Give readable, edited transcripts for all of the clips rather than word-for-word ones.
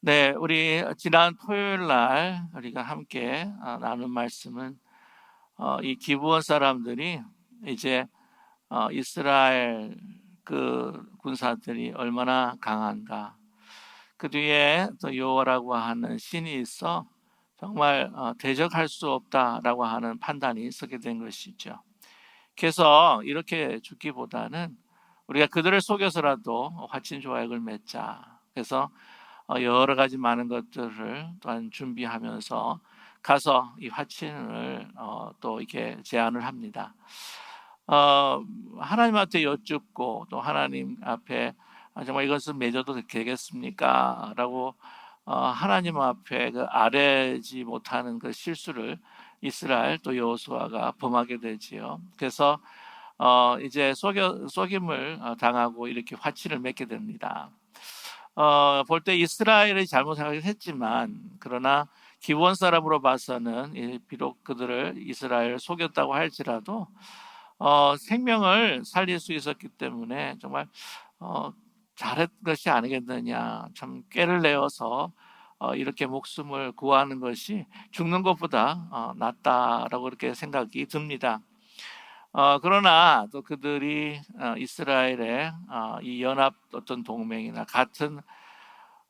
네, 우리 지난 토요일 날 우리가 함께 나눈 말씀은 이 기브온 사람들이 이제 이스라엘 그 군사들이 얼마나 강한가. 그 뒤에 또 여호와라고 하는 신이 있어 정말 대적할 수 없다라고 하는 판단이 서게 된 것이죠. 그래서 이렇게 죽기보다는 우리가 그들을 속여서라도 화친 조약을 맺자. 그래서 여러 가지 많은 것들을 또한 준비하면서 가서 이 화친을 또 이렇게 제안을 합니다. 하나님한테 여쭙고 또 하나님 앞에 정말 이것을 맺어도 되겠습니까? 라고 하나님 앞에 그 아뢰지 못하는 그 실수를 이스라엘 또 여호수아가 범하게 되지요. 그래서 이제 속임을 당하고 이렇게 화친을 맺게 됩니다. 볼 때 이스라엘이 잘못 생각했지만 그러나 기브온 사람으로 봐서는 비록 그들을 이스라엘 속였다고 할지라도 생명을 살릴 수 있었기 때문에 정말 잘했 것이 아니겠느냐. 참 꾀를 내어서 이렇게 목숨을 구하는 것이 죽는 것보다 낫다라고 그렇게 생각이 듭니다. 그러나 또 그들이 이스라엘의 이 연합 어떤 동맹이나 같은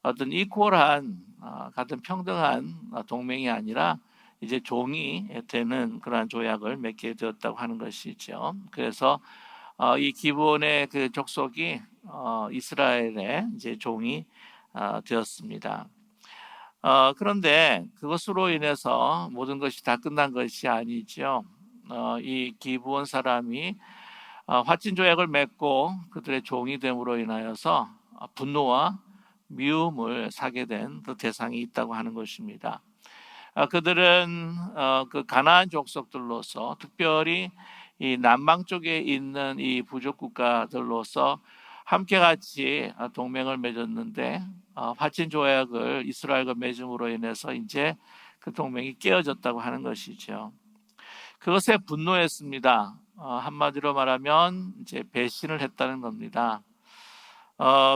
어떤 이퀄한 같은 평등한 동맹이 아니라 이제 종이 되는 그러한 조약을 맺게 되었다고 하는 것이죠. 그래서 이 기브온의 그 족속이 이스라엘의 이제 종이 되었습니다. 그런데 그것으로 인해서 모든 것이 다 끝난 것이 아니죠. 이 기브온 사람이 화친 조약을 맺고 그들의 종이 됨으로 인하여서 분노와 미움을 사게 된 그 대상이 있다고 하는 것입니다. 그들은 그 가나안 족속들로서 특별히 이 남방 쪽에 있는 이 부족 국가들로서 함께 같이 동맹을 맺었는데 화친 조약을 이스라엘과 맺음으로 인해서 이제 그 동맹이 깨어졌다고 하는 것이죠. 그것에 분노했습니다. 한마디로 말하면 이제 배신을 했다는 겁니다.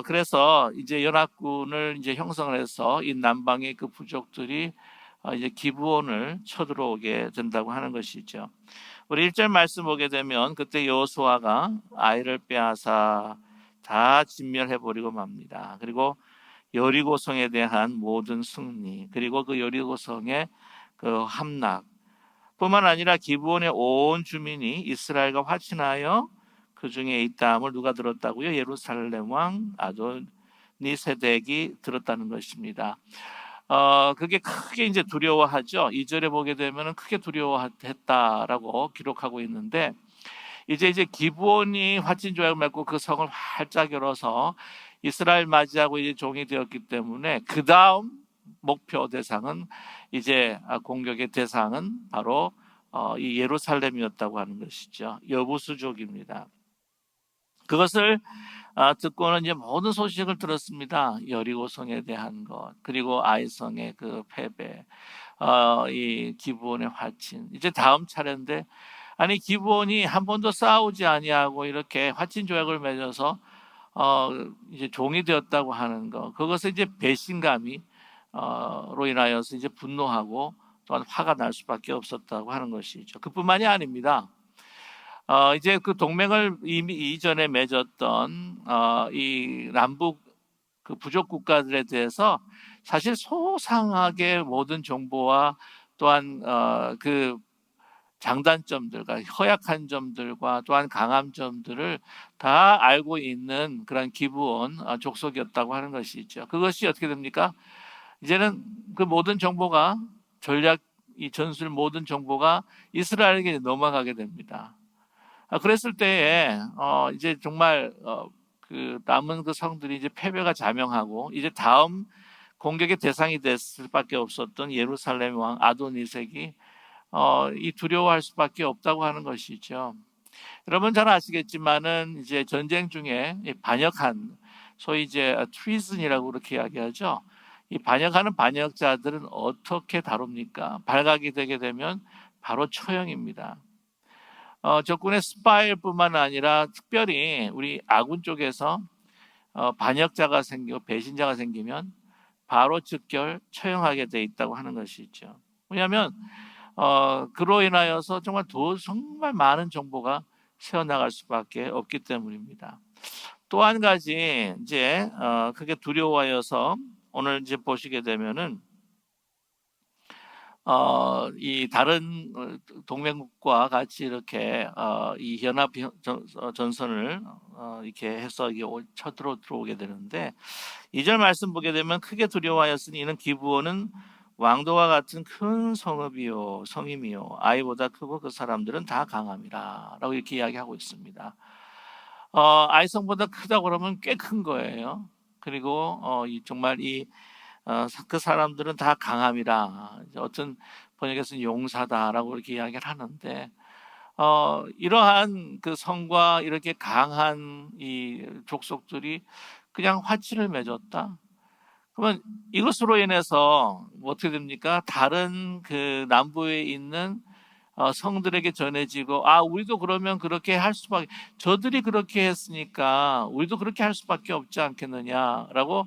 그래서 이제 연합군을 이제 형성을 해서 이 남방의 그 부족들이 이제 기브온을 쳐들어오게 된다고 하는 것이죠. 우리 1절 말씀 보게 되면 그때 여호수아가 아이를 빼앗아 다 진멸해 버리고 맙니다. 그리고 여리고성에 대한 모든 승리, 그리고 그 여리고성의 그 함락 뿐만 아니라 기브온의 온 주민이 이스라엘과 화친하여 그 중에 있다함을 누가 들었다고요? 예루살렘 왕 아도니세덱이 들었다는 것입니다. 그게 크게 이제 두려워하죠. 2절에 보게 되면 크게 두려워했다라고 기록하고 있는데 이제 기브온이 화친 조약을 맺고 그 성을 활짝 열어서 이스라엘 맞이하고 이제 종이 되었기 때문에 그 다음 목표 대상은 이제 공격의 대상은 바로 이 예루살렘이었다고 하는 것이죠. 여부수족입니다. 그것을 듣고는 이제 모든 소식을 들었습니다. 여리고성에 대한 것, 그리고 아이성의 그 패배, 이 기브온의 화친. 이제 다음 차례인데 아니 기브온이 한 번도 싸우지 아니하고 이렇게 화친 조약을 맺어서 이제 종이 되었다고 하는 것, 그것을 이제 배신감이 로 인하여서 이제 분노하고 또한 화가 날 수밖에 없었다고 하는 것이죠. 그뿐만이 아닙니다. 이제 그 동맹을 이미 이전에 맺었던 이 남북 그 부족 국가들에 대해서 사실 소상하게 모든 정보와 또한 그 장단점들과 허약한 점들과 또한 강한 점들을 다 알고 있는 그런 기브온 족속이었다고 하는 것이죠. 그것이 어떻게 됩니까? 이제는 그 모든 정보가 전략 이 전술 모든 정보가 이스라엘에게 넘어가게 됩니다. 그랬을 때에 이제 정말 그 남은 그 성들이 이제 패배가 자명하고 이제 다음 공격의 대상이 됐을 수밖에 없었던 예루살렘 왕 아도니색이 이 두려워할 수밖에 없다고 하는 것이죠. 여러분 잘 아시겠지만은 이제 전쟁 중에 반역한 소위 이제 트리즌이라고 그렇게 이야기하죠. 이 반역하는 반역자들은 어떻게 다룹니까? 발각이 되게 되면 바로 처형입니다. 적군의 스파일 뿐만 아니라 특별히 우리 아군 쪽에서 반역자가 생기고 배신자가 생기면 바로 즉결 처형하게 돼 있다고 하는 것이죠. 왜냐하면 그로 인하여서 정말 많은 정보가 새어나갈 수밖에 없기 때문입니다. 또 한 가지 이제 크게 두려워하여서 오늘 이제 보시게 되면은 이 다른 동맹국과 같이 이렇게 이 연합 전선을 이렇게 해서 이게 들어오게 되는데 2절 말씀 보게 되면 크게 두려워하였으니 이는 기브온은 왕도와 같은 큰 성읍이요 성임이요 아이보다 크고 그 사람들은 다 강함이라 라고 이렇게 이야기하고 있습니다. 아이성보다 크다고 그러면 꽤 큰 거예요. 그리고 정말 그 사람들은 다 강함이라, 어떤 번역에서는 용사다라고 이렇게 이야기를 하는데 이러한 그 성과 이렇게 강한 이 족속들이 그냥 화친을 맺었다. 그러면 이것으로 인해서 어떻게 됩니까? 다른 그 남부에 있는 성들에게 전해지고, 우리도 그러면 그렇게 할 수밖에, 저들이 그렇게 했으니까 우리도 그렇게 할 수밖에 없지 않겠느냐라고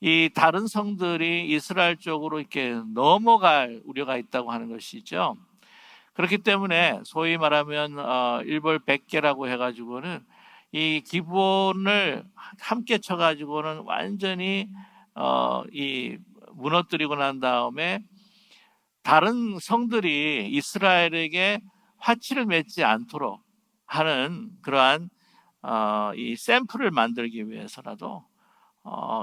이 다른 성들이 이스라엘 쪽으로 이렇게 넘어갈 우려가 있다고 하는 것이죠. 그렇기 때문에 소위 말하면 일벌백계라고 해가지고는 이 기본을 함께 쳐가지고는 완전히 이 무너뜨리고 난 다음에 다른 성들이 이스라엘에게 화치를 맺지 않도록 하는 그러한 이 샘플을 만들기 위해서라도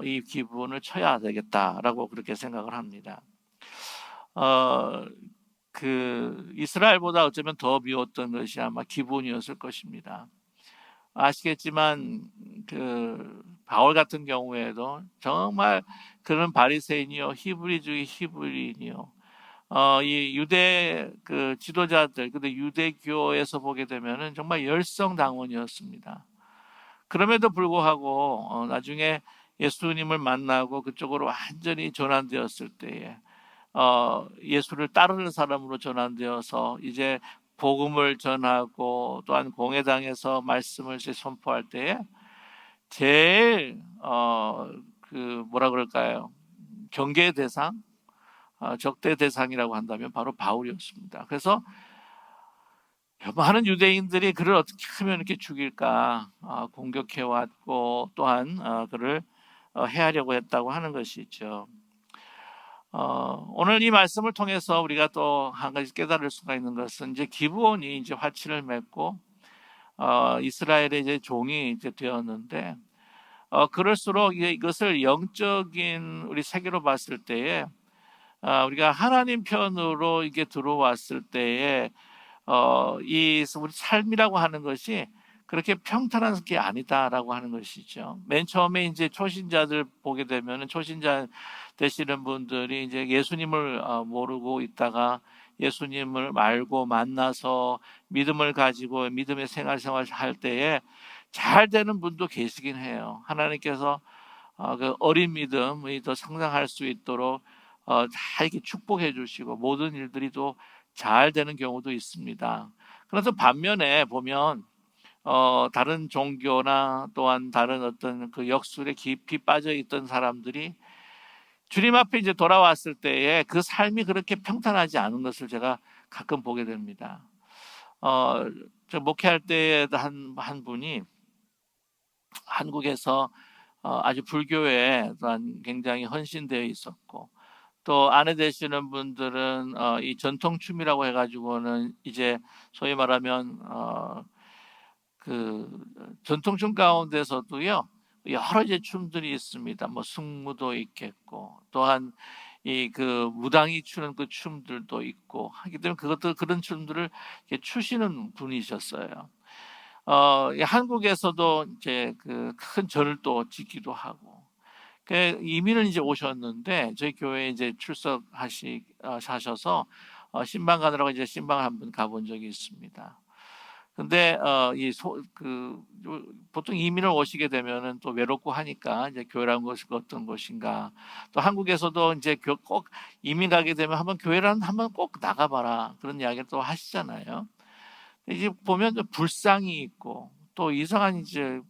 이 기분을 쳐야 되겠다라고 그렇게 생각을 합니다. 그 이스라엘보다 어쩌면 더 미웠던 것이 아마 기분이었을 것입니다. 아시겠지만 그 바울 같은 경우에도 정말 그런 바리새인이요 히브리주의 히브리인이요 이 유대 그 지도자들, 근데 유대교에서 보게 되면은 정말 열성당원이었습니다. 그럼에도 불구하고 나중에 예수님을 만나고 그쪽으로 완전히 전환되었을 때에 예수를 따르는 사람으로 전환되어서 이제 복음을 전하고 또한 공회당에서 말씀을 선포할 때에 제일 그 뭐라 그럴까요? 경계 대상, 적대 대상이라고 한다면 바로 바울이었습니다. 그래서 많은 유대인들이 그를 어떻게 하면 이렇게 죽일까 공격해 왔고 또한 그를 해하려고 했다고 하는 것이죠. 오늘 이 말씀을 통해서 우리가 또 한 가지 깨달을 수가 있는 것은 이제 기브온이 이제 화친을 맺고 이스라엘의 이제 종이 이제 되었는데 그럴수록 이것을 영적인 우리 세계로 봤을 때에 우리가 하나님 편으로 이게 들어왔을 때에 이 우리 삶이라고 하는 것이 그렇게 평탄한 게 아니다라고 하는 것이죠. 맨 처음에 이제 초신자들 보게 되면은 초신자 되시는 분들이 이제 예수님을 모르고 있다가 예수님을 알고 만나서 믿음을 가지고 믿음의 생활 할 때에 잘 되는 분도 계시긴 해요. 하나님께서 그 어린 믿음이 더 성장할 수 있도록 다 이렇게 축복해 주시고 모든 일들이 또 잘 되는 경우도 있습니다. 그래서 반면에 보면 다른 종교나 또한 다른 어떤 그 역술에 깊이 빠져 있던 사람들이 주님 앞에 이제 돌아왔을 때에 그 삶이 그렇게 평탄하지 않은 것을 제가 가끔 보게 됩니다. 저 목회할 때 한 분이 한국에서 아주 불교에 또한 굉장히 헌신되어 있었고 또 아내 되시는 분들은 이 전통춤이라고 해가지고는 이제 소위 말하면 그 전통춤 가운데서도요 여러 이제 춤들이 있습니다. 뭐 승무도 있겠고 또한 이 그 무당이 추는 그 춤들도 있고 하기 때문에 그런 춤들을 이렇게 추시는 분이셨어요. 한국에서도 이제 그 큰 절을 또 짓기도 하고. 그 이민을 이제 오셨는데 저희 교회에 이제 하셔서 신방 가느라고 이제 신방을 한번 가본 적이 있습니다. 근데 보통 이민을 오시게 되면은 또 외롭고 하니까 이제 교회라는 것이 어떤 것인가. 또 한국에서도 이제 꼭 이민 가게 되면 한번 꼭 나가봐라 그런 이야기를 또 하시잖아요. 이제 보면 불상이 있고 또 이상한 이제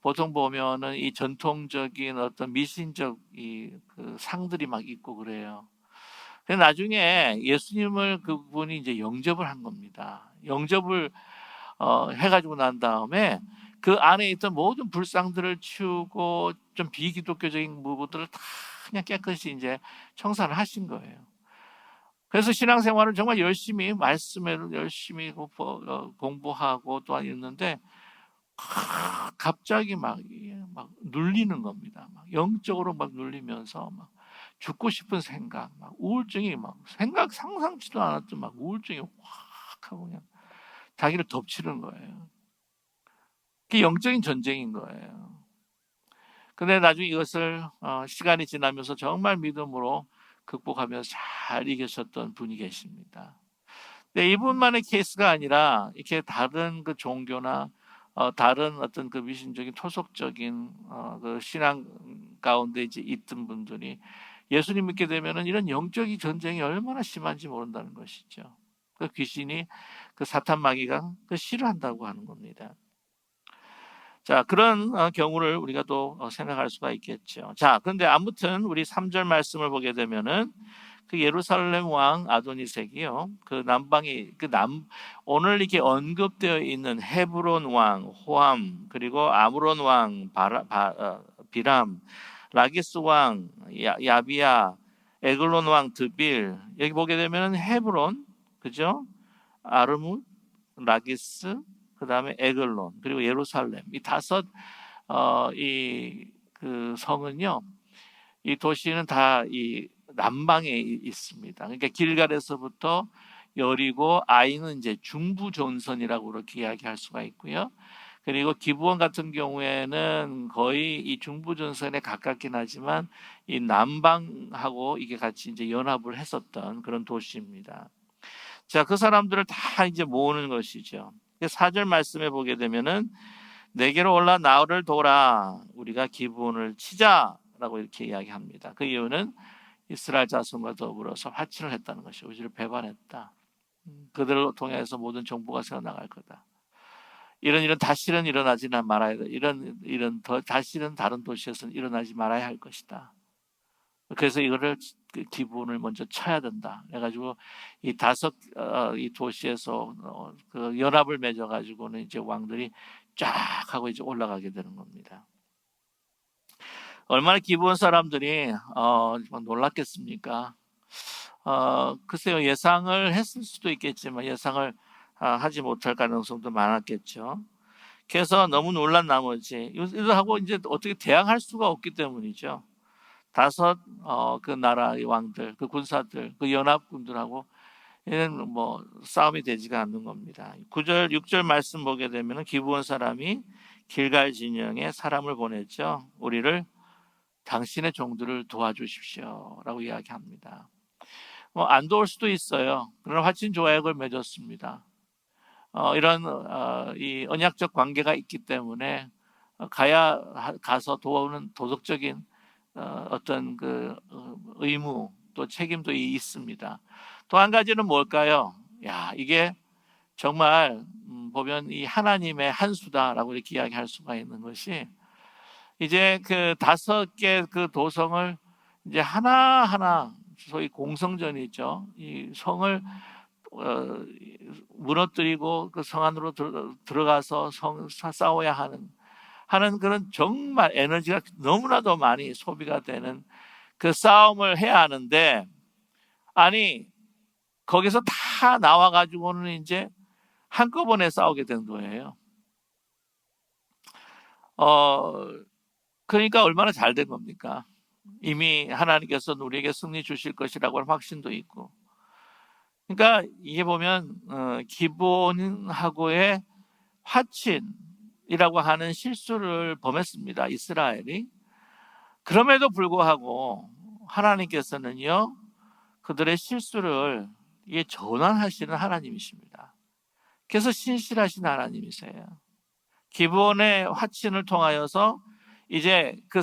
보통 보면은 이 전통적인 어떤 미신적 그 상들이 막 있고 그래요. 근데 나중에 예수님을 그분이 이제 영접을 한 겁니다. 영접을 해가지고 난 다음에 그 안에 있던 모든 불상들을 치우고 좀 비기독교적인 부분들을 다 그냥 깨끗이 이제 청산을 하신 거예요. 그래서 신앙생활을 정말 열심히 말씀을 열심히 공부하고 또한 있는데 갑자기 막 눌리는 겁니다. 막 영적으로 막 눌리면서 막 죽고 싶은 생각, 막 우울증이 막 생각 상상치도 않았던 막 우울증이 확 하고 그냥 자기를 덮치는 거예요. 그게 영적인 전쟁인 거예요. 근데 나중에 이것을 시간이 지나면서 정말 믿음으로 극복하면서 잘 이기셨던 분이 계십니다. 근데 이분만의 케이스가 아니라 이렇게 다른 그 종교나 다른 어떤 그 미신적인 토속적인 그 신앙 가운데 이제 있던 분들이 예수님 믿게 되면은 이런 영적인 전쟁이 얼마나 심한지 모른다는 것이죠. 그 귀신이 그 사탄 마귀가 그 싫어한다고 하는 겁니다. 자, 그런 경우를 우리가 또 생각할 수가 있겠죠. 자, 그런데 아무튼 우리 3절 말씀을 보게 되면은 그 예루살렘 왕 아도니색이요. 그 남방이 오늘 이렇게 언급되어 있는 헤브론 왕 호암, 그리고 아므론 왕 비람, 라기스 왕 야비야, 에글론 왕 드빌. 여기 보게 되면 헤브론, 그죠? 아르뭇, 라기스, 그다음에 에글론, 그리고 예루살렘. 이 다섯 이 그 성은요. 이 도시는 다 이 남방에 있습니다. 그러니까 길갈에서부터 여리고 아이는 이제 중부 전선이라고 그렇게 이야기할 수가 있고요. 그리고 기브온 같은 경우에는 거의 이 중부 전선에 가깝긴 하지만 이 남방하고 이게 같이 이제 연합을 했었던 그런 도시입니다. 자, 그 사람들을 다 이제 모으는 것이죠. 4절 말씀에 보게 되면은 내게로 올라 나를 도라 우리가 기브온을 치자라고 이렇게 이야기합니다. 그 이유는 이스라엘 자손과 더불어서 화친을 했다는 것이 우리를 배반했다. 그들을 통해서 모든 정보가 새어나갈 거다. 이런 다시는 일어나지는 말아야 돼. 이런 다시는 다른 도시에서는 일어나지 말아야 할 것이다. 그래서 이거를 기분을 먼저 쳐야 된다. 그래가지고 이 다섯 이 도시에서 그 연합을 맺어가지고는 이제 왕들이 쫙 하고 이제 올라가게 되는 겁니다. 얼마나 기브온 사람들이 놀랐겠습니까? 글쎄요, 예상을 했을 수도 있겠지만 예상을 하지 못할 가능성도 많았겠죠. 그래서 너무 놀란 나머지 이들하고 이제 어떻게 대항할 수가 없기 때문이죠. 다섯 그 나라의 왕들, 그 군사들, 그 연합군들하고 얘는 뭐 싸움이 되지가 않는 겁니다. 9절, 6절 말씀 보게 되면 기브온 사람이 길갈 진영에 사람을 보냈죠. 우리를 당신의 종들을 도와주십시오라고 이야기합니다. 뭐 안 도울 수도 있어요. 그러나 화친 조약을 맺었습니다. 이런 이 언약적 관계가 있기 때문에 가서 도우는 도덕적인 어떤 그 의무 또 책임도 있습니다. 또 한 가지는 뭘까요? 야, 이게 정말 보면 이 하나님의 한수다라고 이렇게 이야기할 수가 있는 것이 이제 그 5개 그 도성을 이제 하나하나 소위 공성전이죠. 이 성을 무너뜨리고 그 성 안으로 들어가서 싸워야 하는 그런 정말 에너지가 너무나도 많이 소비가 되는 그 싸움을 해야 하는데 아니 거기서 다 나와 가지고는 이제 한꺼번에 싸우게 된 거예요. 그러니까 얼마나 잘 된 겁니까? 이미 하나님께서 우리에게 승리 주실 것이라고 하는 확신도 있고. 그러니까 이게 보면 기본하고의 화친이라고 하는 실수를 범했습니다. 이스라엘이. 그럼에도 불구하고 하나님께서는요. 그들의 실수를 이게 전환하시는 하나님이십니다. 그래서 신실하신 하나님이세요. 기본의 화친을 통하여서 이제 그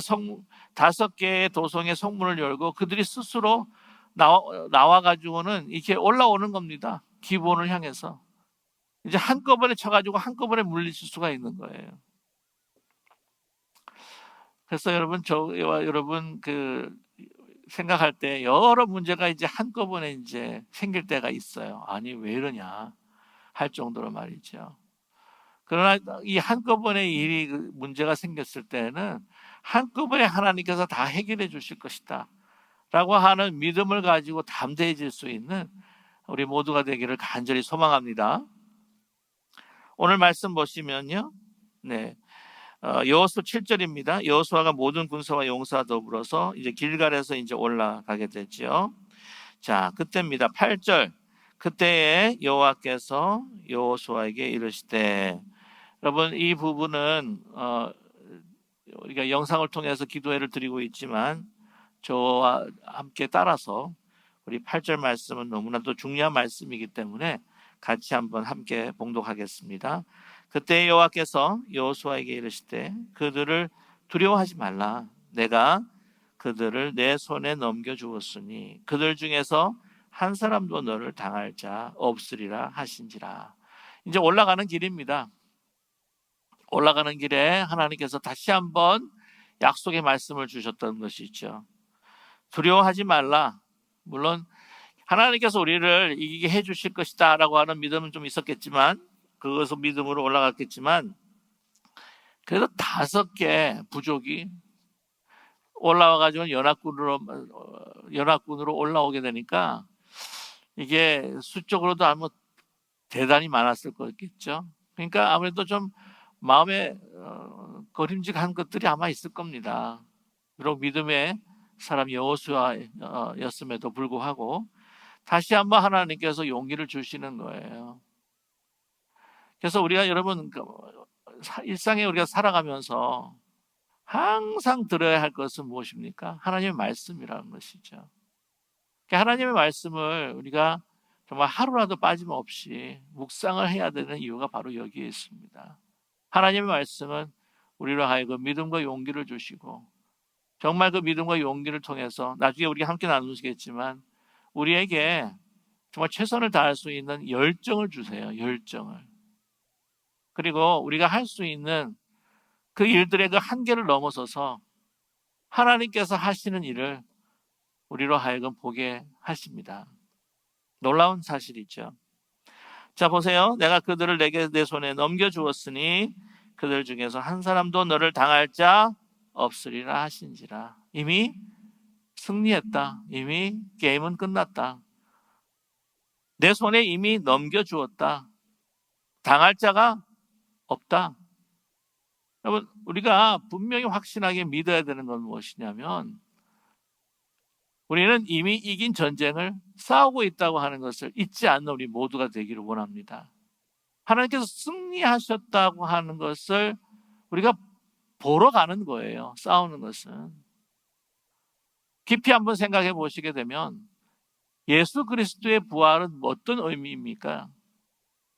5개의 도성의 성문을 열고 그들이 스스로 나와가지고는 이렇게 올라오는 겁니다. 기본을 향해서. 이제 한꺼번에 쳐가지고 한꺼번에 물리칠 수가 있는 거예요. 그래서 여러분, 저와 여러분 생각할 때 여러 문제가 이제 한꺼번에 이제 생길 때가 있어요. 아니, 왜 이러냐 할 정도로 말이죠. 그러나 이 한꺼번에 문제가 생겼을 때는 한꺼번에 하나님께서 다 해결해 주실 것이다 라고 하는 믿음을 가지고 담대해질 수 있는 우리 모두가 되기를 간절히 소망합니다. 오늘 말씀 보시면요, 네, 여호수아 7절입니다. 여호수아가 모든 군사와 용사와 더불어서 이제 길갈에서 이제 올라가게 되죠. 자, 그때입니다. 8절. 그때에 여호와께서 여호수아에게 이르시되, 여러분, 이 부분은 우리가 영상을 통해서 기도회를 드리고 있지만 저와 함께 따라서 우리 8절 말씀은 너무나도 중요한 말씀이기 때문에 같이 한번 함께 봉독하겠습니다. 그때 여호와께서 여호수아에게 이르시되 그들을 두려워하지 말라. 내가 그들을 내 손에 넘겨주었으니 그들 중에서 한 사람도 너를 당할 자 없으리라 하신지라. 이제 올라가는 길입니다. 올라가는 길에 하나님께서 다시 한번 약속의 말씀을 주셨던 것이죠. 두려워하지 말라. 물론 하나님께서 우리를 이기게 해주실 것이다 라고 하는 믿음은 좀 있었겠지만, 그것은 믿음으로 올라갔겠지만, 그래도 5개 부족이 올라와가지고 연합군으로 올라오게 되니까 이게 수적으로도 아무 대단히 많았을 거겠죠. 그러니까 아무래도 좀 마음에 거림직한 것들이 아마 있을 겁니다. 비록 믿음의 사람 여호수아였음에도 불구하고 다시 한번 하나님께서 용기를 주시는 거예요. 그래서 우리가 여러분 일상에 우리가 살아가면서 항상 들어야 할 것은 무엇입니까? 하나님의 말씀이라는 것이죠. 하나님의 말씀을 우리가 정말 하루라도 빠짐없이 묵상을 해야 되는 이유가 바로 여기에 있습니다. 하나님의 말씀은 우리로 하여금 믿음과 용기를 주시고, 정말 그 믿음과 용기를 통해서 나중에 우리가 함께 나누시겠지만 우리에게 정말 최선을 다할 수 있는 열정을 주세요. 열정을. 그리고 우리가 할 수 있는 그 일들의 그 한계를 넘어서서 하나님께서 하시는 일을 우리로 하여금 보게 하십니다. 놀라운 사실이죠. 자, 보세요. 내가 그들을 내 손에 넘겨주었으니 그들 중에서 한 사람도 너를 당할 자 없으리라 하신지라. 이미 승리했다. 이미 게임은 끝났다. 내 손에 이미 넘겨주었다. 당할 자가 없다. 여러분, 우리가 분명히 확신하게 믿어야 되는 건 무엇이냐면, 우리는 이미 이긴 전쟁을 싸우고 있다고 하는 것을 잊지 않는 우리 모두가 되기를 원합니다. 하나님께서 승리하셨다고 하는 것을 우리가 보러 가는 거예요. 싸우는 것은. 깊이 한번 생각해 보시게 되면 예수 그리스도의 부활은 어떤 의미입니까?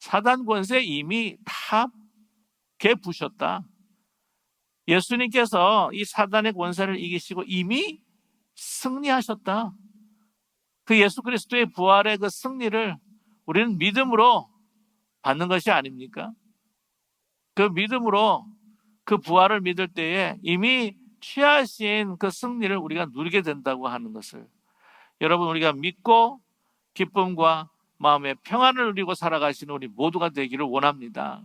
사단 권세 이미 다 개부셨다. 예수님께서 이 사단의 권세를 이기시고 이미 승리하셨다. 그 예수 그리스도의 부활의 그 승리를 우리는 믿음으로 받는 것이 아닙니까? 그 믿음으로 그 부활을 믿을 때에 이미 취하신 그 승리를 우리가 누리게 된다고 하는 것을, 여러분, 우리가 믿고 기쁨과 마음의 평안을 누리고 살아가시는 우리 모두가 되기를 원합니다.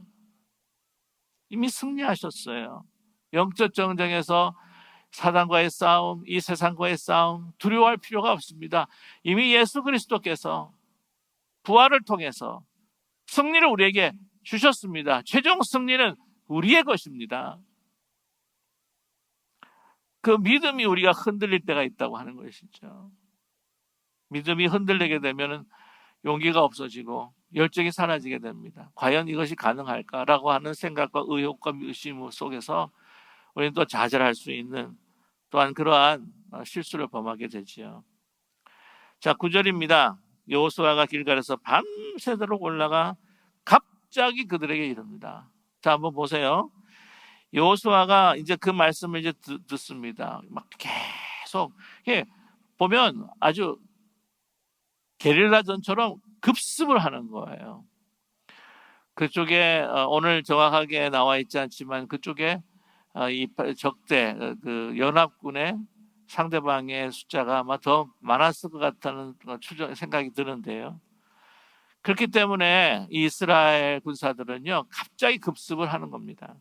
이미 승리하셨어요. 영적 전쟁에서 사단과의 싸움, 이 세상과의 싸움 두려워할 필요가 없습니다. 이미 예수 그리스도께서 부활을 통해서 승리를 우리에게 주셨습니다. 최종 승리는 우리의 것입니다. 그 믿음이 우리가 흔들릴 때가 있다고 하는 것이죠. 믿음이 흔들리게 되면 용기가 없어지고 열정이 사라지게 됩니다. 과연 이것이 가능할까라고 하는 생각과 의혹과 의심 속에서 우리는 또 좌절할 수 있는 또한 그러한 실수를 범하게 되지요. 자, 9절입니다. 여호수아가 길갈에서 밤새도록 올라가 갑자기 그들에게 이릅니다. 자, 한번 보세요. 여호수아가 이제 그 말씀을 이제 듣습니다. 막 계속 보면 아주 게릴라전처럼 급습을 하는 거예요. 그쪽에 오늘 정확하게 나와 있지 않지만 그쪽에 이 적대 그 연합군의 상대방의 숫자가 아마 더 많았을 것 같다는 추정 생각이 드는데요. 그렇기 때문에 이 이스라엘 군사들은요 갑자기 급습을 하는 겁니다.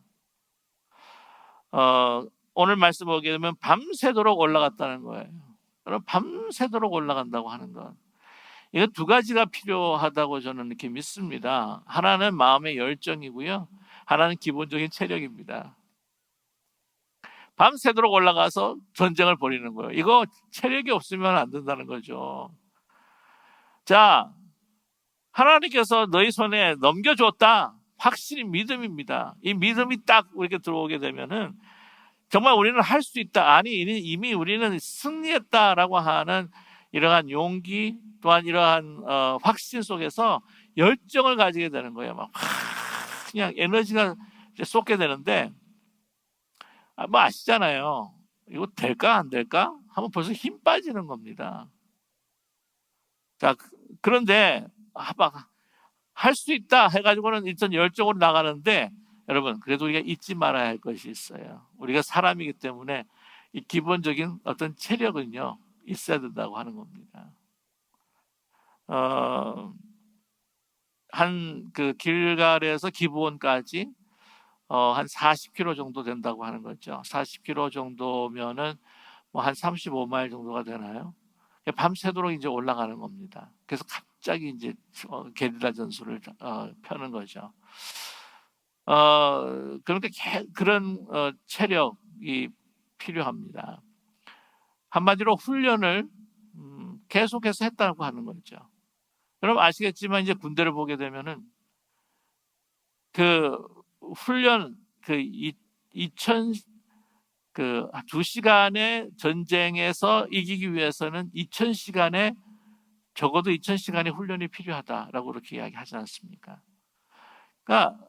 오늘 말씀 보게 되면 밤새도록 올라갔다는 거예요. 그럼 밤새도록 올라간다고 하는 것, 이거 두 가지가 필요하다고 저는 이렇게 믿습니다. 하나는 마음의 열정이고요, 하나는 기본적인 체력입니다. 밤새도록 올라가서 전쟁을 벌이는 거예요. 이거 체력이 없으면 안 된다는 거죠. 자, 하나님께서 너희 손에 넘겨줬다. 확실히 믿음입니다. 이 믿음이 딱 이렇게 들어오게 되면은 정말 우리는 할 수 있다. 아니, 이미 우리는 승리했다라고 하는 이러한 용기, 또한 이러한 확신 속에서 열정을 가지게 되는 거예요. 막 그냥 에너지가 쏟게 되는데, 뭐 아시잖아요. 이거 될까 안 될까? 하면 벌써 힘 빠지는 겁니다. 자, 그런데 막 할 수 있다 해가지고는 일단 열정으로 나가는데, 여러분 그래도 우리가 잊지 말아야 할 것이 있어요. 우리가 사람이기 때문에 이 기본적인 어떤 체력은요 있어야 된다고 하는 겁니다. 한 그 길갈에서 기브온까지 한 40km 정도 된다고 하는 거죠. 40km 정도면은 뭐 한 35마일 정도가 되나요? 밤새도록 이제 올라가는 겁니다. 그래서 갑자기 이제 게릴라 전술을 펴는 거죠. 그러니까 그런 체력이 필요합니다. 한마디로 훈련을 계속해서 했다고 하는 거죠. 여러분 아시겠지만 이제 군대를 보게 되면은 그 훈련 그 2시간의 전쟁에서 이기기 위해서는 2000시간의 적어도 2000시간의 훈련이 필요하다라고 그렇게 이야기하지 않습니까? 그러니까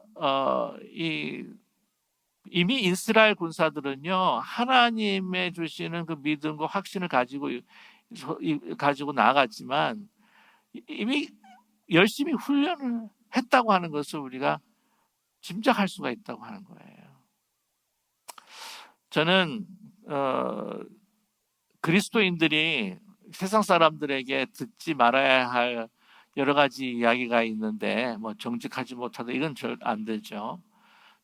이미 이스라엘 군사들은요 하나님의 주시는 그 믿음과 확신을 가지고 나갔지만 이미 열심히 훈련을 했다고 하는 것을 우리가 짐작할 수가 있다고 하는 거예요. 저는 그리스도인들이 세상 사람들에게 듣지 말아야 할 여러 가지 이야기가 있는데 뭐 정직하지 못하다 이건 절 안 되죠.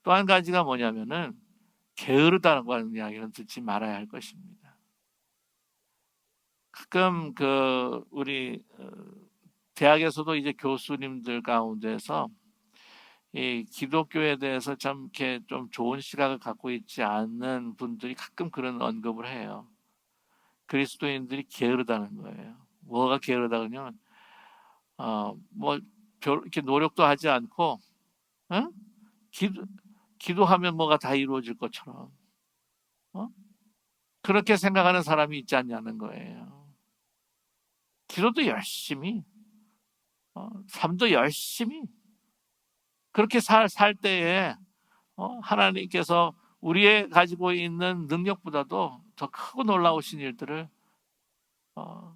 또 한 가지가 뭐냐면은 게으르다고 하는 이야기는 듣지 말아야 할 것입니다. 가끔 우리 대학에서도 이제 교수님들 가운데서 이 기독교에 대해서 참 이렇게 좀 좋은 시각을 갖고 있지 않는 분들이 가끔 그런 언급을 해요. 그리스도인들이 게으르다는 거예요. 뭐가 게으르다 그러면 뭐 이렇게 노력도 하지 않고 응? 기도하면 뭐가 다 이루어질 것처럼 그렇게 생각하는 사람이 있지 않냐는 거예요. 기도도 열심히, 삶도 열심히 그렇게 살 때에 하나님께서 우리의 가지고 있는 능력보다도 더 크고 놀라우신 일들을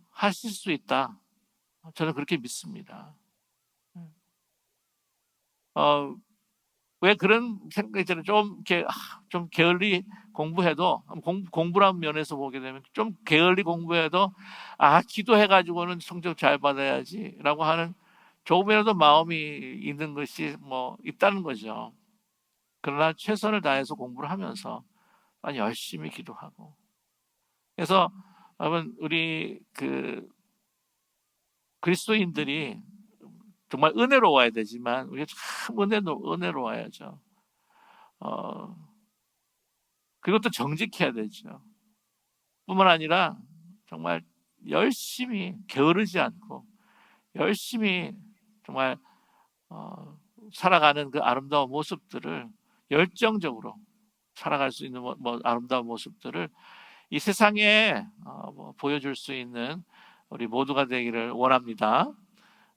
하실 수 있다. 저는 그렇게 믿습니다. 왜 그런 생각이 있잖아요. 좀 게을리 공부해도 공부라는 면에서 보게 되면 좀 게을리 공부해도 기도해가지고는 성적 잘 받아야지라고 하는 조금이라도 마음이 있는 것이 뭐 있다는 거죠. 그러나 최선을 다해서 공부를 하면서 열심히 기도하고. 그래서 여러분 우리 그리스도인들이 정말 은혜로워야 되지만 우리가 참 은혜로워야죠. 그리고 또 정직해야 되죠. 뿐만 아니라 정말 열심히 게으르지 않고 열심히 정말 살아가는 그 아름다운 모습들을 열정적으로 살아갈 수 있는 아름다운 모습들을 이 세상에 보여줄 수 있는 우리 모두가 되기를 원합니다.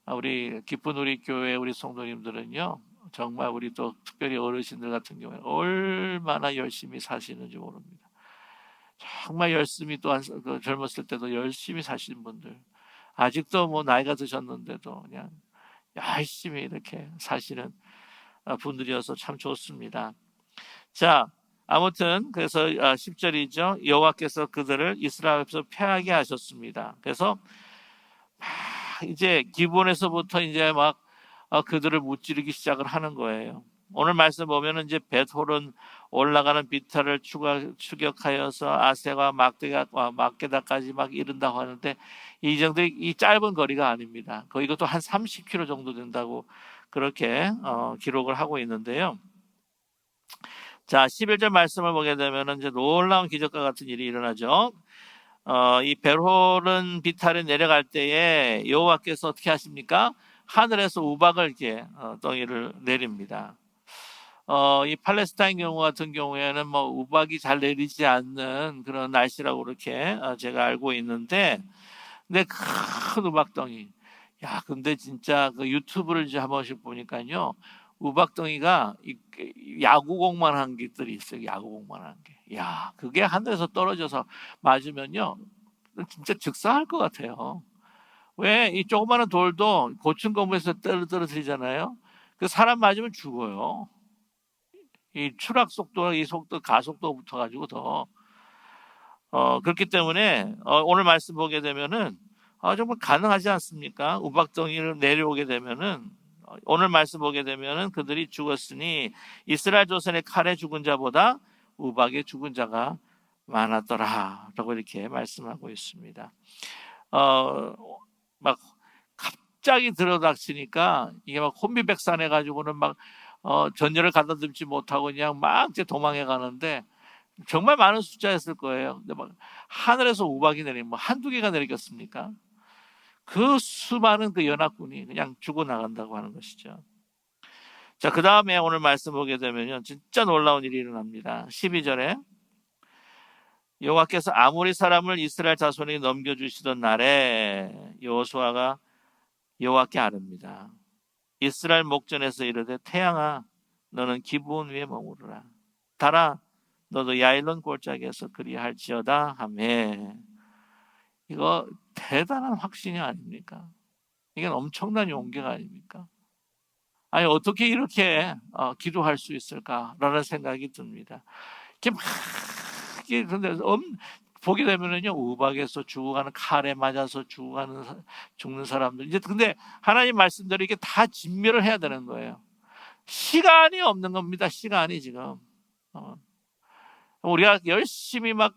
우리 기쁜 우리 교회 우리 성도님들은요 정말 우리 또 특별히 어르신들 같은 경우에 얼마나 열심히 사시는지 모릅니다. 정말 열심히 또한 젊었을 때도 열심히 사시는 분들, 아직도 뭐 나이가 드셨는데도 그냥 열심히 이렇게 사시는 분들이어서 참 좋습니다. 자, 아무튼 그래서 10절이죠. 여호와께서 그들을 이스라엘 앞에서 패하게 하셨습니다. 그래서 이제 기본에서부터 이제 막 그들을 무찌르기 시작을 하는 거예요. 오늘 말씀 보면은 이제 벳홀은 올라가는 비탈을 추격하여서 아세와 막게다까지 막 이른다고 하는데 이 정도 이 짧은 거리가 아닙니다. 이것도 한 30km 정도 된다고 그렇게 기록을 하고 있는데요. 자, 11절 말씀을 보게 되면은 이제 놀라운 기적과 같은 일이 일어나죠. 이 벳홀은 비탈에 내려갈 때에 여호와께서 어떻게 하십니까? 하늘에서 우박을 이렇게 덩이를 내립니다. 이 팔레스타인 경우 같은 경우에는 뭐 우박이 잘 내리지 않는 그런 날씨라고 그렇게 제가 알고 있는데, 근데 큰 우박덩이. 야, 근데 진짜 그 유튜브를 이제 한 번씩 보니까요, 우박덩이가 야구공만 한 개들이 있어요. 야구공만 한 개. 야, 그게 하늘에서 떨어져서 맞으면요, 진짜 즉사할 것 같아요. 왜? 이 조그마한 돌도 고층 건물에서 떨어뜨리잖아요. 그 사람 맞으면 죽어요. 이 추락 속도, 이 속도, 가속도 붙어가지고 더. 그렇기 때문에, 오늘 말씀 보게 되면은, 정말 가능하지 않습니까? 우박덩이를 내려오게 되면은, 오늘 말씀 보게 되면은 그들이 죽었으니 이스라엘 조선의 칼에 죽은 자보다 우박에 죽은 자가 많았더라. 라고 이렇게 말씀하고 있습니다. 막 갑자기 들어닥치니까 이게 막 혼비백산해 가지고는 막 전열을 가다듬지 못하고 그냥 막 이제 도망해 가는데 정말 많은 숫자였을 거예요. 근데 막 하늘에서 우박이 내리면 뭐 한두 개가 내리겠습니까? 그 수많은 그 연합군이 그냥 죽어나간다고 하는 것이죠. 자, 그 다음에 오늘 말씀 보게 되면요, 진짜 놀라운 일이 일어납니다. 12절에 여호와께서 아모리 사람을 이스라엘 자손에게 넘겨주시던 날에 여호수아가 여호와께 아릅니다. 이스라엘 목전에서 이르되 태양아 너는 기브온 위에 머무르라. 달아 너도 야일론 골짜기에서 그리할지어다 하매. 이거 대단한 확신이 아닙니까? 이건 엄청난 용기가 아닙니까? 아니 어떻게 이렇게 기도할 수 있을까라는 생각이 듭니다. 이렇게 막 그런데 보게 되면은요, 우박에서 죽어가는, 칼에 맞아서 죽는 사람들. 이제 근데 하나님 말씀대로 이게 다 진멸을 해야 되는 거예요. 시간이 없는 겁니다. 시간이 지금. 우리가 열심히 막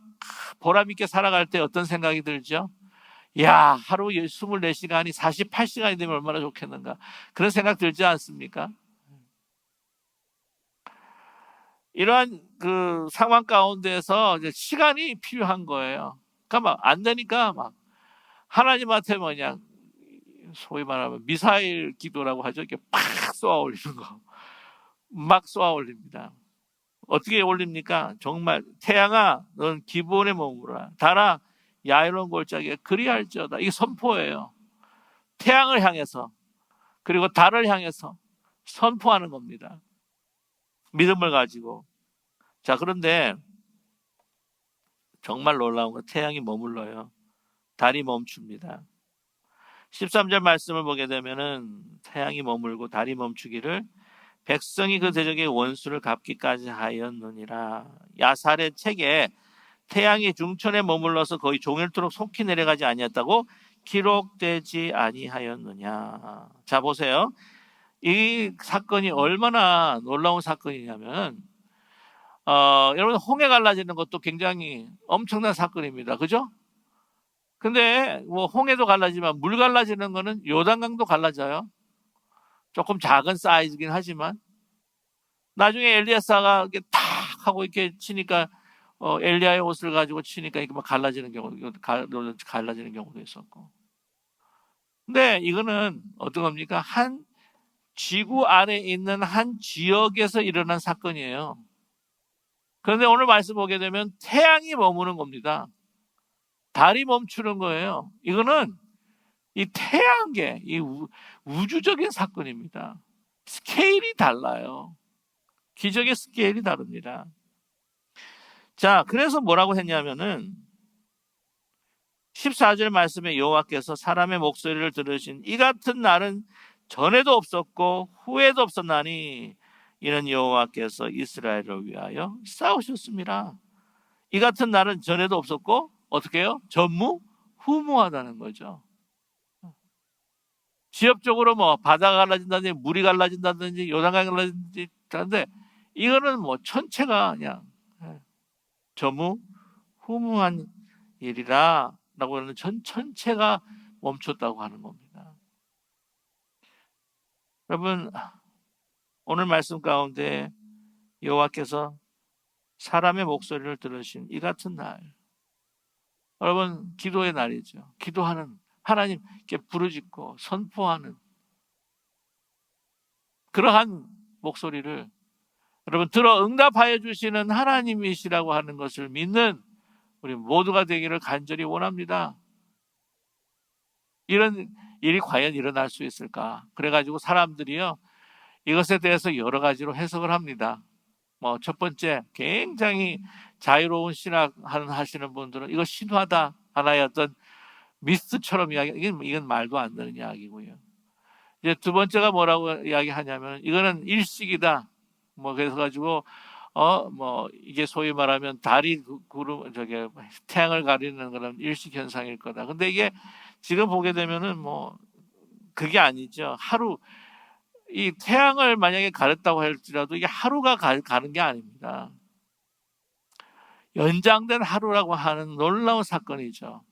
보람 있게 살아갈 때 어떤 생각이 들죠? 야, 하루 24시간이 48시간이 되면 얼마나 좋겠는가. 그런 생각 들지 않습니까? 이러한 그 상황 가운데서 이제 시간이 필요한 거예요. 그러니까 막 안 되니까 막 하나님한테 뭐냐, 소위 말하면 미사일 기도라고 하죠. 이렇게 팍 쏘아 올리는 거. 막 쏘아 올립니다. 어떻게 올립니까? 정말 태양아 넌 기브온에 머무라. 달아 야일론 골짜기에 그리할지어다. 이게 선포예요. 태양을 향해서 그리고 달을 향해서 선포하는 겁니다. 믿음을 가지고. 자, 그런데 정말 놀라운 건 태양이 머물러요. 달이 멈춥니다. 13절 말씀을 보게 되면은 태양이 머물고 달이 멈추기를 백성이 그 대적의 원수를 갚기까지 하였느니라. 야살의 책에 태양이 중천에 머물러서 거의 종일토록 속히 내려가지 아니었다고 기록되지 아니하였느냐. 자, 보세요. 이 사건이 얼마나 놀라운 사건이냐면 여러분 홍해 갈라지는 것도 굉장히 엄청난 사건입니다. 그죠? 근데 뭐 홍해도 갈라지만 물 갈라지는 거는 요단강도 갈라져요. 조금 작은 사이즈긴 하지만 나중에 엘리야사가 이렇게 탁 하고 이렇게 치니까 엘리야의 옷을 가지고 치니까 이렇게 막 갈라지는 경우도 있었고. 근데 이거는 어떤 겁니까? 한 지구 안에 있는 한 지역에서 일어난 사건이에요. 그런데 오늘 말씀 보게 되면 태양이 머무는 겁니다. 달이 멈추는 거예요. 이거는 이 태양계, 이 우주적인 사건입니다. 스케일이 달라요. 기적의 스케일이 다릅니다. 자, 그래서 뭐라고 했냐면은 14절 말씀에 여호와께서 사람의 목소리를 들으신 이 같은 날은 전에도 없었고 후에도 없었나니 이는 여호와께서 이스라엘을 위하여 싸우셨습니다. 이 같은 날은 전에도 없었고 어떻게 해요? 전무후무하다는 거죠. 지역적으로 뭐 바다가 갈라진다든지 물이 갈라진다든지 요단강이 갈라진다든지 하는데 이거는 뭐 전체가 그냥 전무후무한 일이라 라고 하는 전체가 멈췄다고 하는 겁니다. 여러분, 오늘 말씀 가운데 여호와께서 사람의 목소리를 들으신 이 같은 날, 여러분 기도의 날이죠. 기도하는 하나님께 부르짖고 선포하는 그러한 목소리를 여러분 들어 응답하여 주시는 하나님이시라고 하는 것을 믿는 우리 모두가 되기를 간절히 원합니다. 이런 일이 과연 일어날 수 있을까? 그래가지고 사람들이요 이것에 대해서 여러 가지로 해석을 합니다. 뭐 첫 번째, 굉장히 자유로운 신학 하시는 분들은 이거 신화다, 하나의 어떤 미스처럼 이야기, 이건 말도 안 되는 이야기고요. 이제 두 번째가 뭐라고 이야기하냐면 이거는 일식이다. 뭐 그래서 가지고 뭐 이게 소위 말하면 달이 구름 저게 태양을 가리는 그런 일식 현상일 거다. 근데 이게 지금 보게 되면은 뭐 그게 아니죠. 하루 이 태양을 만약에 가렸다고 할지라도 이게 하루가 가는 게 아닙니다. 연장된 하루라고 하는 놀라운 사건이죠.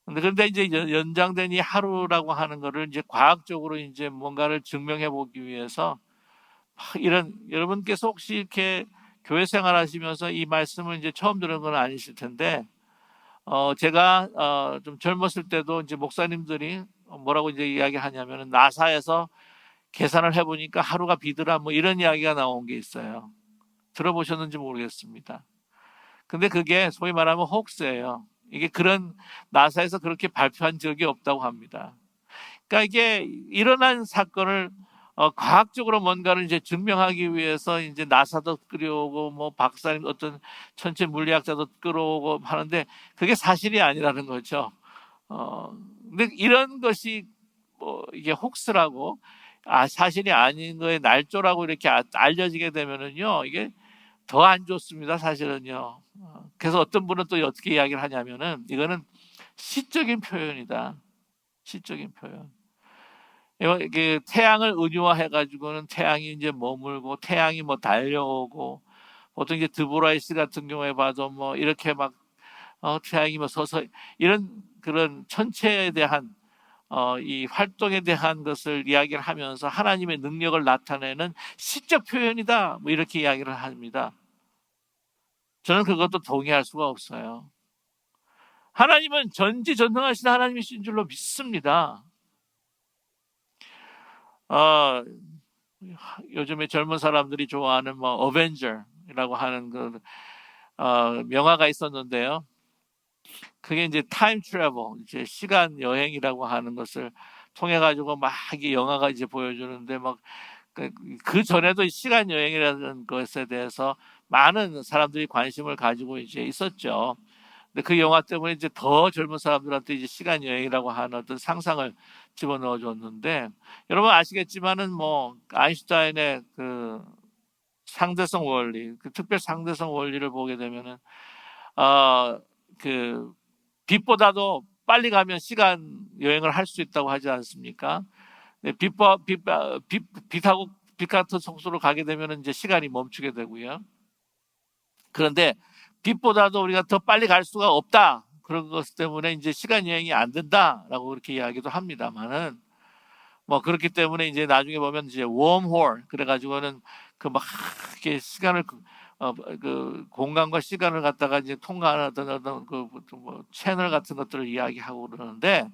그런데 이제 연장된 이 하루라고 하는 거를 이제 과학적으로 이제 뭔가를 증명해 보기 위해서 이런 여러분께서 혹시 이렇게 교회 생활하시면서 이 말씀을 이제 처음 들은 건 아니실 텐데 제가 좀 젊었을 때도 이제 목사님들이 뭐라고 이제 이야기하냐면은 나사에서 계산을 해보니까 하루가 비더라 뭐 이런 이야기가 나온 게 있어요. 들어보셨는지 모르겠습니다. 근데 그게 소위 말하면 혹스예요. 이게 그런 나사에서 그렇게 발표한 적이 없다고 합니다. 그러니까 이게 일어난 사건을 과학적으로 뭔가를 이제 증명하기 위해서 이제 나사도 끌어오고 뭐 박사님 어떤 천체 물리학자도 끌어오고 하는데 그게 사실이 아니라는 거죠. 근데 이런 것이 뭐 이게 혹스라고 사실이 아닌 거에 날조라고 이렇게 알려지게 되면은요 이게 더 안 좋습니다 사실은요. 그래서 어떤 분은 또 어떻게 이야기를 하냐면은 이거는 시적인 표현이다. 시적인 표현. 이게 태양을 은유화해 가지고는 태양이 이제 머물고 태양이 뭐 달려오고 보통 이제 드보라이스 같은 경우에 봐도 뭐 이렇게 막 태양이 뭐 서서 이런 그런 천체에 대한 이 활동에 대한 것을 이야기를 하면서 하나님의 능력을 나타내는 시적 표현이다. 뭐 이렇게 이야기를 합니다. 저는 그것도 동의할 수가 없어요. 하나님은 전지전능하신 하나님이신 줄로 믿습니다. 요즘에 젊은 사람들이 좋아하는 뭐 어벤져라고 하는 그 명화가 있었는데요. 그게 이제 타임 트래블, 이제 시간 여행이라고 하는 것을 통해 가지고 막 이 영화가 이제 보여주는데 막 그 전에도 시간 여행이라는 것에 대해서 많은 사람들이 관심을 가지고 이제 있었죠. 근데 그 영화 때문에 이제 더 젊은 사람들한테 이제 시간 여행이라고 하는 어떤 상상을 집어넣어 줬는데 여러분 아시겠지만은 뭐 아인슈타인의 그 상대성 원리, 그 특별 상대성 원리를 보게 되면은 그 빛보다도 빨리 가면 시간 여행을 할 수 있다고 하지 않습니까? 빛하고 빛 같은 속도로 가게 되면 이제 시간이 멈추게 되고요. 그런데 빛보다도 우리가 더 빨리 갈 수가 없다. 그런 것 때문에 이제 시간 여행이 안 된다라고 그렇게 이야기도 합니다만은 뭐 그렇기 때문에 이제 나중에 보면 이제 웜홀 그래가지고는 그 막 이렇게 시간을 그 공간과 시간을 갖다가 이제 통과하는 어떤 뭐 채널 같은 것들을 이야기하고 그러는데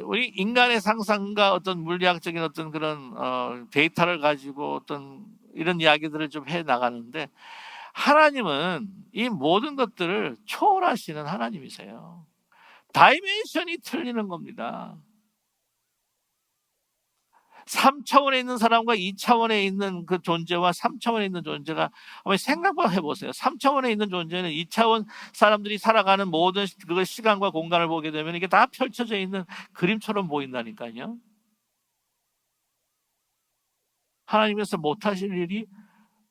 우리 인간의 상상과 어떤 물리학적인 어떤 그런 데이터를 가지고 어떤 이런 이야기들을 좀 해 나가는데 하나님은 이 모든 것들을 초월하시는 하나님이세요. 다이멘션이 틀리는 겁니다. 3차원에 있는 사람과 2차원에 있는 그 존재와 3차원에 있는 존재가 한번 생각만 해보세요. 3차원에 있는 존재는 2차원 사람들이 살아가는 모든 그 시간과 공간을 보게 되면 이게 다 펼쳐져 있는 그림처럼 보인다니까요. 하나님께서 못하실 일이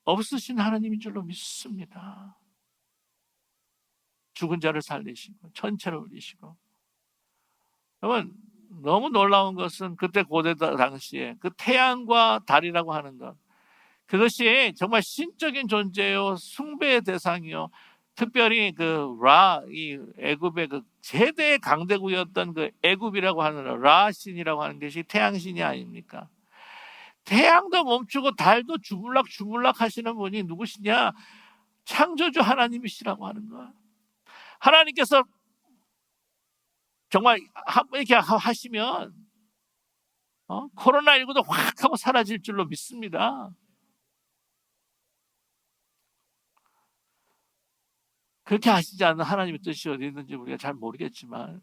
없으신 하나님인 줄로 믿습니다. 죽은 자를 살리시고 천체를 올리시고. 여러분, 너무 놀라운 것은 그때 고대 당시에 그 태양과 달이라고 하는 것, 그것이 정말 신적인 존재요, 숭배의 대상이요, 특별히 이 애굽의 그 최대 강대국이었던 그 애굽이라고 하는 라 신이라고 하는 것이 태양신이 아닙니까? 태양도 멈추고 달도 주물락 하시는 분이 누구시냐? 창조주 하나님이시라고 하는 거야. 하나님께서 정말 이렇게 하시면 코로나19도 확 하고 사라질 줄로 믿습니다. 그렇게 하시지 않는 하나님의 뜻이 어디 있는지 우리가 잘 모르겠지만,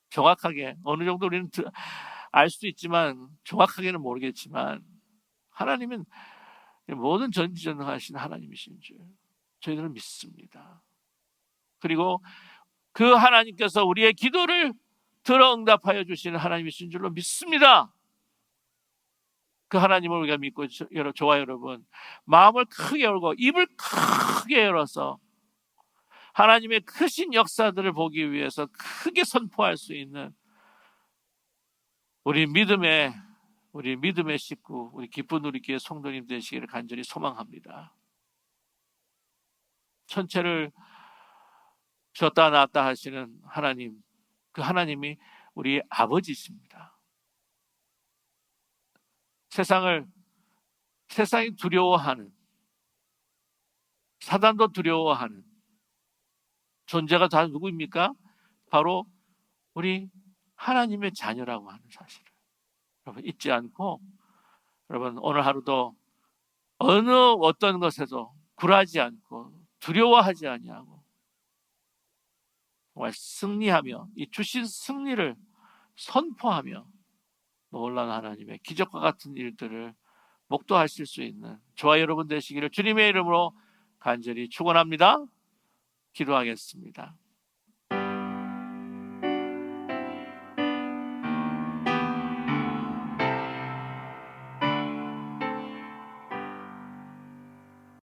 정확하게 어느 정도 우리는 알 수도 있지만 정확하게는 모르겠지만, 하나님은 모든 전지전능하신 하나님이신 줄 저희들은 믿습니다. 그리고 그 하나님께서 우리의 기도를 들어 응답하여 주시는 하나님이신 줄로 믿습니다. 그 하나님을 우리가 믿고, 저와 여러분, 마음을 크게 열고 입을 크게 열어서 하나님의 크신 역사들을 보기 위해서 크게 선포할 수 있는 우리 믿음의 식구, 우리 기쁜 우리 교회 성도님 되시기를 간절히 소망합니다. 천체를 쥐었다 놨다 하시는 하나님, 그 하나님이 우리 아버지십니다. 세상이 두려워하는, 사단도 두려워하는 존재가 다 누구입니까? 바로 우리 하나님의 자녀라고 하는 사실을 여러분 잊지 않고, 여러분 오늘 하루도 어떤 것에도 굴하지 않고 두려워하지 아니하고 정말 승리하며 이 주신 승리를 선포하며 놀라운 하나님의 기적과 같은 일들을 목도하실 수 있는 저와 여러분 되시기를 주님의 이름으로 간절히 축원합니다. 기도하겠습니다.